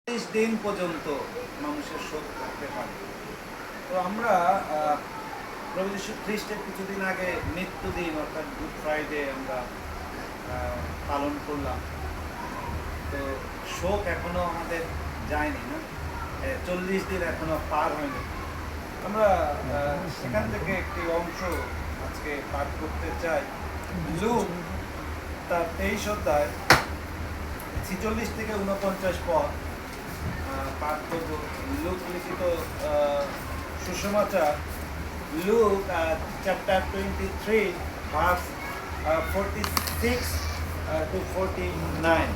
দিন পর্যন্ত মানুষের শোক থাকতে পারে। তো আমরা প্রভু যীশু খ্রিস্টের কিছুদিন আগে মৃত্যুদিন অর্থাৎ গুড ফ্রাইডে আমরা পালন করলাম। তো শোক এখনো আমাদের যায়নি না, 40 দিন এখনো পার হয়নি। আমরা সেখান থেকে একটি অংশ আজকে পাঠ করতে চাই। লুক তার 23 অধ্যায় 46 থেকে 49 পদ পাঠ করব। লুক লিখিত সুসমাচার, লুক চ্যাপ্টার 23 ভার্স 46 to 49।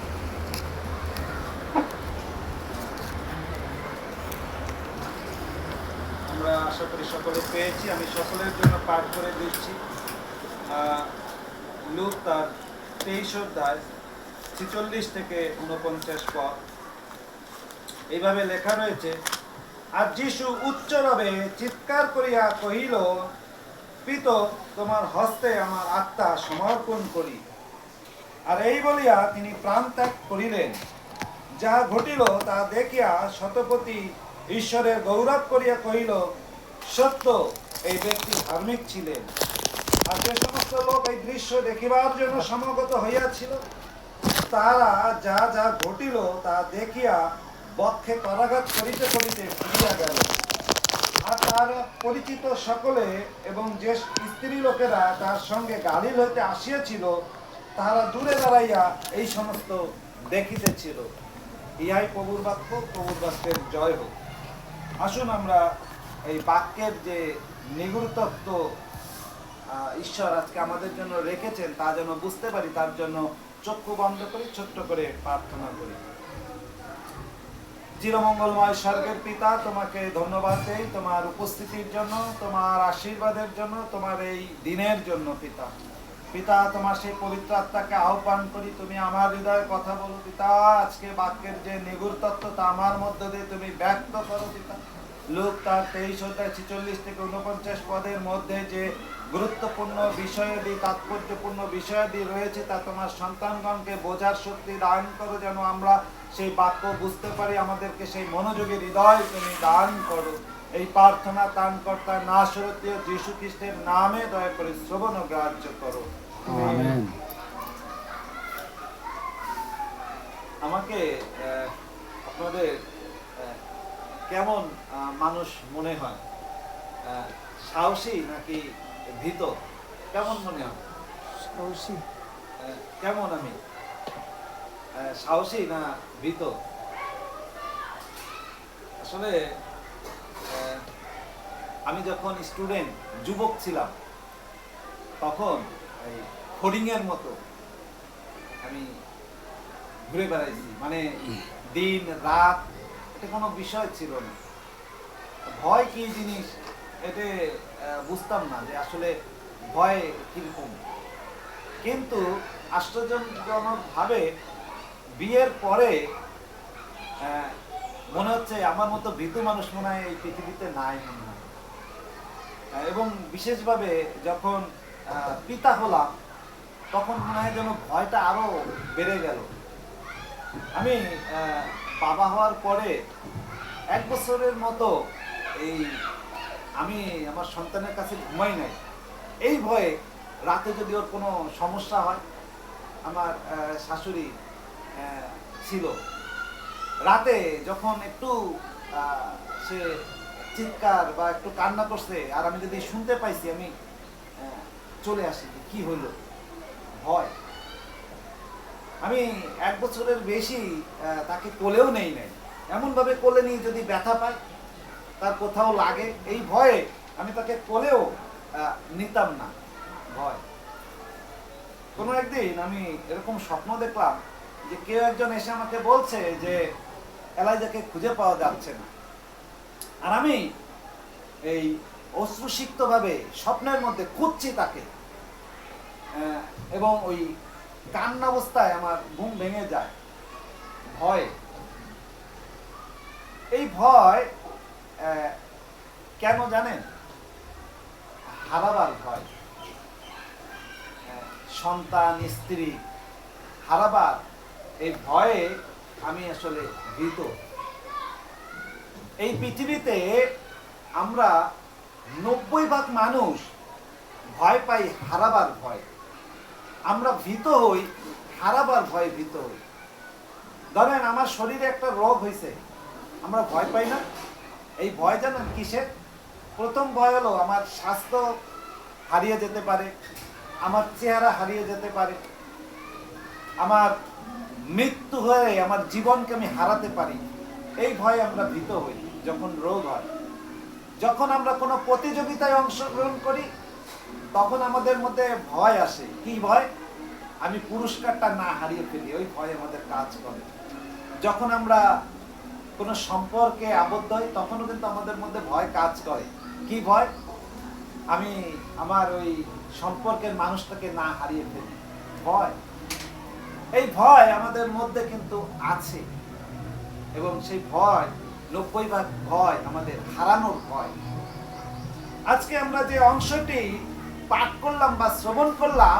আমরা আশা করি সকলে পেয়েছি। আমি সকলের জন্য পাঠ করে দিচ্ছি। লুক তার 23 অধ্যায় 46 থেকে 49 পদ। এইভাবে লেখা রয়েছে, আর যীশু উচ্চরবে চিৎকার করিয়া কহিল, পিত, তোমার হস্তে আমার আত্মা সমর্পণ করি। আর এই বলিয়া তিনি প্রাণ ত্যাগ করিলেন। যা ঘটিল তা দেখিয়া শতপতি ঈশ্বরের গৌরব করিয়া কহিল, সত্য এই ব্যক্তি ধার্মিক ছিলেন। আর যে সমস্ত লোক এই দৃশ্য দেখিবার জন্য সমাগত হইয়াছিল, তারা যা যা ঘটিল তা দেখিয়া বক্ষে করাঘাত করিতে করিতে ফিরিয়া গেল। আর তার পরিচিত সকলে এবং যে স্ত্রী লোকেরা তার সঙ্গে গালিল হইতে আসিয়াছিল, তাহারা দূরে দাঁড়াইয়া এই সমস্ত দেখিতেছিল। ইহাই প্রভুর বাক্য। প্রভুর বাক্যের জয় হোক। আসুন আমরা এই বাক্যের যে নিগূঢ় তত্ত্ব ঈশ্বর আজকে আমাদের জন্য রেখেছেন তা যেন বুঝতে পারি, তার জন্য চক্ষু বন্ধ করি, ছোট্ট করে প্রার্থনা করি। চিরমঙ্গলময় স্বর্গের পিতা, তোমাকে ধন্যবাদ দেই তোমার উপস্থিতির জন্য, তোমার আশীর্বাদের জন্য, তোমার এই দিনের জন্য। পিতা পিতা তোমার সেই পবিত্র আত্মাকে আহ্বান করি, তুমি আমার হৃদয়ে কথা বলো। পিতা, আজকে বাক্যের যে নিগূঢ় তত্ত্ব তা আমার মধ্য দিয়ে তুমি ব্যক্ত করো। পিতা, লুক তার 23 অধ্যায় 46 থেকে 49 পদের মধ্যে যে গুরুত্বপূর্ণ বিষয়াদি, তাৎপর্যপূর্ণ বিষয়াদি রয়েছে তা তোমার সন্তানগণকে বোঝার শক্তি দান করো, যেন আমরা সেই বাক্য বুঝতে পারি। আমাদেরকে সেই মনোযোগী হৃদয় তুমি দান করো। এই প্রার্থনা ত্রাণকর্তা নাসরতীয় যীশু খ্রিস্টের নামে দয়া করে শ্রবণ ও গ্রাহ্য করো। আমেন। আমাকে আপনাদের কেমন মানুষ মনে হয়? সাহসী নাকি ভীত? কেমন মনে হয়? সাহসী। কেমন আমি? সাহসী না ভীত? আসলে আমি যখন স্টুডেন্ট, যুবক ছিলাম, তখন এই ফড়িংয়ের মতো আমি ঘুরে বেড়াইছি। মানে দিন রাত, এটা কোনো বিষয় ছিল না। ভয় কি জিনিস এটা বুঝতাম না, যে আসলে ভয় কিরকম। কিন্তু আশ্চর্যজনকভাবে বিয়ের পরে মনে হচ্ছে আমার মতো ভীতু মানুষ মনে হয় এই পৃথিবীতে নাই মনে হয়। এবং বিশেষভাবে যখন পিতা হলাম, তখন মনে হয় যেন ভয়টা আরো বেড়ে গেল। আমি বাবা হওয়ার পরে 1 বছরের মতো আমি আমার সন্তানের কাছে ঘুমাই নাই, এই ভয়ে। রাতে যদি ওর কোনো সমস্যা হয়, আমার শাশুড়ি ছিল, রাতে যখন একটু সে চিৎকার বা একটু কান্না করছে আর আমি যদি শুনতে পাইছি, আমি চলে আসি। কি হইলো? ভয়। আমি 1 বছরের বেশি তাকে কোলেও নেই নাই। এমনভাবে কোলে নিয়ে যদি ব্যথা পাই, তার কোথাও লাগে, এই ভয়ে আমি তাকে কোলেও নিতাম না। ভয়। কোনো একদিন আমি এরকম স্বপ্ন দেখলাম যে কেউ একজন এসে আমাকে বলছে যে এলাইজাকে খুঁজে পাওয়া যাচ্ছে না। আর আমি এই অশ্রুসিক্তভাবে স্বপ্নের মধ্যে খুঁজছি তাকে, এবং ওই কান্না অবস্থায় আমার ঘুম ভেঙে যায় ভয়। এই ভয় কেন জানেন? হারাবার ভয়। সন্তান, স্ত্রী হারাবার এই ভয়ে আমি আসলে ভীত। এই পৃথিবীতে আমরা 90% মানুষ ভয় পাই হারাবার ভয়। আমরা ভীত হই হারাবার ভয়ে ভীত হই। ধরেন আমার শরীরে একটা রোগ হয়েছে, আমরা ভয় পাই না? এই ভয় জানেন কিসের? প্রথম ভয় হলো আমার স্বাস্থ্য হারিয়ে যেতে পারে, আমার চেহারা হারিয়ে যেতে পারে, আমার মৃত্যু হয়ে আমার জীবনকে আমি হারাতে পারি। এই ভয়ে আমরা ভীত হই যখন রোগ হয়। যখন আমরা কোনো প্রতিযোগিতায় অংশগ্রহণ করি তখন আমাদের মধ্যে ভয় আসে। কি ভয়? আমি পুরস্কারটা না হারিয়ে ফেলি, ওই ভয় আমাদের কাজ করে। যখন আমরা কোনো সম্পর্কে আবদ্ধ হই তখনও কিন্তু আমাদের মধ্যে ভয় কাজ করে। কি ভয়? আমি আমার ওই সম্পর্কের মানুষটাকে না হারিয়ে ফেলি, ভয়। এই ভয় আমাদের মধ্যে কিন্তু আছে এবং সেই ভয় 90% ভয় আমাদের হারানোর ভয়। আজকে আমরা যে অংশটি পাঠ করলাম বা শ্রবণ করলাম,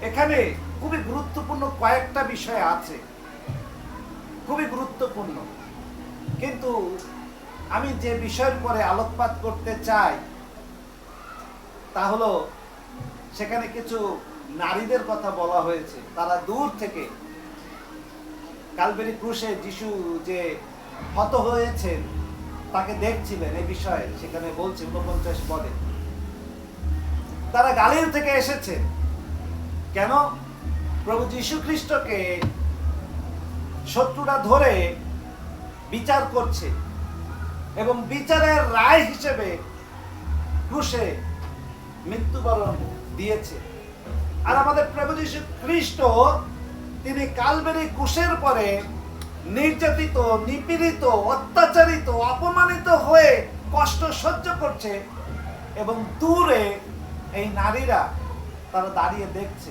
এখানে খুবই গুরুত্বপূর্ণ কয়েকটা বিষয় আছে, খুবই গুরুত্বপূর্ণ। কিন্তু আমি যে বিষয়ের পরে আলোকপাত করতে চাই তা হলো, সেখানে কিছু নারীদের কথা বলা হয়েছে। তারা দূর থেকে কালবেরি ক্রুশে যিশু যে হত হয়েছেন তাকে দেখছিলেন, এই বিষয়ে সেখানে বলছে 49 পদে। তারা গালিল থেকে এসেছেন। কেন? প্রভু যীশু খ্রিস্টকে শত্রুরা ধরে বিচার করছে এবং বিচারের রায় হিসেবে ক্রুশে মৃত্যুবরণ দিয়েছে। আর আমাদের প্রভু যীশু খ্রিস্ট তিনি কালবেরি ক্রুশের পরে নির্যাতিত, নিপীড়িত, অত্যাচারিত, অপমানিত হয়ে কষ্ট সহ্য করছে এবং দূরে এই নারীরা তারা দাঁড়িয়ে দেখছে।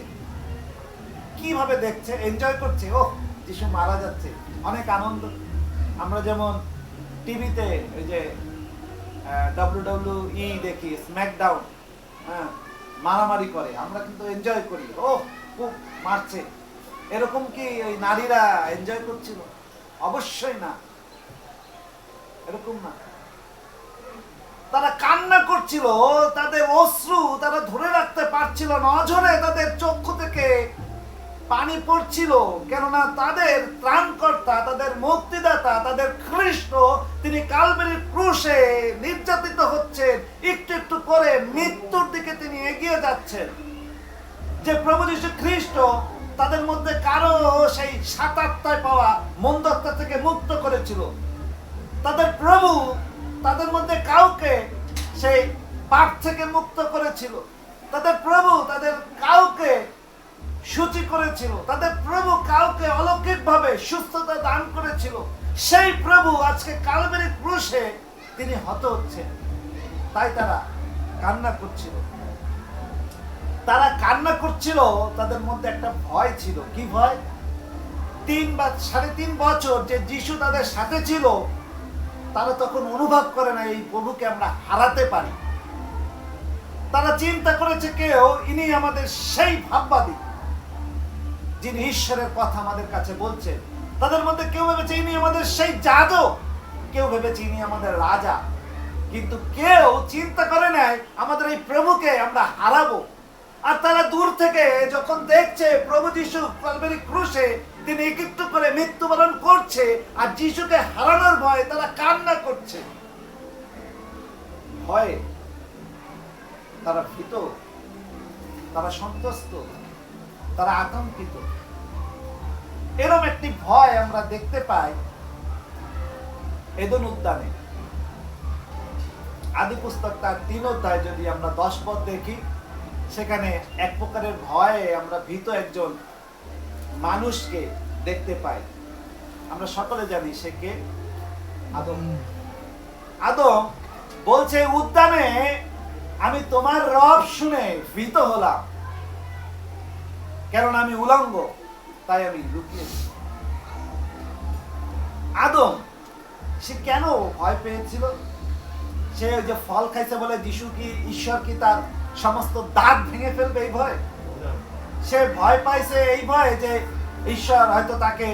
কিভাবে দেখছে? এনজয় করছে। ও, যিশু মারা যাচ্ছে, অনেক আনন্দ। আমরা যেমন টিভিতে ওই যে WWE দেখি, স্ম্যাকডাউন, হ্যাঁ, মারামারি করে, আমরা কিন্তু এনজয় করি, ও খুব মারছে। এরকম কি ওই নারীরা এনজয় করছিল? অবশ্যই না, এরকম না। তারা কান্না করছিল, তাদের অশ্রু তারা ধরে রাখতে পারছিল না, অঝরে তাদের চক্ষু থেকে পানি পড়ছিল। কেননা তাদের ত্রাণকর্তা, তাদের মুক্তিদাতা, তাদের খ্রিস্ট তিনি কালবেরির ক্রুশে নির্যাতিত হচ্ছেন, একটু একটু করে মৃত্যুর দিকে তিনি এগিয়ে যাচ্ছেন। যে প্রভু যীশু খ্রিস্ট তাদের মধ্যে কারো সেই 7 আত্মায় পাওয়া মন্দাত্মা থেকে মুক্ত করেছিল, তাদের প্রভু তাদের মধ্যে কাউকে সেই পাপ থেকে মুক্ত করেছিল, তাদের প্রভু তাদের কাউকে সূচি করেছিল, তাদের প্রভু কাউকে অলৌকিকভাবে সুস্থতা দান করেছিল। সেই প্রভু আজকে কালবেরি ক্রুশে তিনি হত হচ্ছেন, তাই তারা কান্না করছিল। তারা কান্না করছিল, তাদের মধ্যে একটা ভয় ছিল। কি ভয়? 3 বা 3.5 বছর যে যিশু তাদের সাথে ছিল, তারা তখন অনুভব করে না এই প্রভুকে আমরা হারাতে পারি। তারা চিন্তা করেছে কেউ ইনি আমাদের সেই ভাববাদী যিনি ঈশ্বরের কথা আমাদের কাছে বলছেন। তাদের মধ্যে কেউ ভেবেছে ইনি আমাদের সেই যাজক, কেউ ভেবেছে ইনি আমাদের রাজা, কিন্তু কেউ চিন্তা করে নাই আমাদের এই প্রভুকে আমরা হারাবো। আর তারা দূর থেকে যখন দেখছে প্রভু যীশু কালবেরি ক্রুশে তিনি একটু করে মৃত্যুবরণ করছে আর যিশুকে হারানোর ভয়ে তারা কান্না করছে। ভয়ে তারা ভীত, তারা সন্ত্রস্ত, তারা আতঙ্কিত। এরকম একটি ভয় আমরা দেখতে পাই এদেন উদ্যানে। আদি পুস্তক তার 3 অধ্যায় যদি আমরা 10 পদ দেখি, সেখানে এক প্রকারের ভয়ে আমরা ভীত একজন মানুষকে দেখতে পাই। আমরা সকলে জানি সে কে? আদম। আদম বলছে উদ্যানে আমি তোমার রব শুনে ভীত হলাম, কারণ আমি উলঙ্গ, তাই আমি লুকিয়েছি। আদম সে কেন ভয় পেয়েছিল? সে ওই যে ফল খাইছে বলে যিশু কি, ঈশ্বর কি তার সমস্ত দাঁত ভেঙে ফেলবে এই ভয়? সে ভয় পাইছে এই ভয়ে যে ঈশ্বর হয়তো তাকে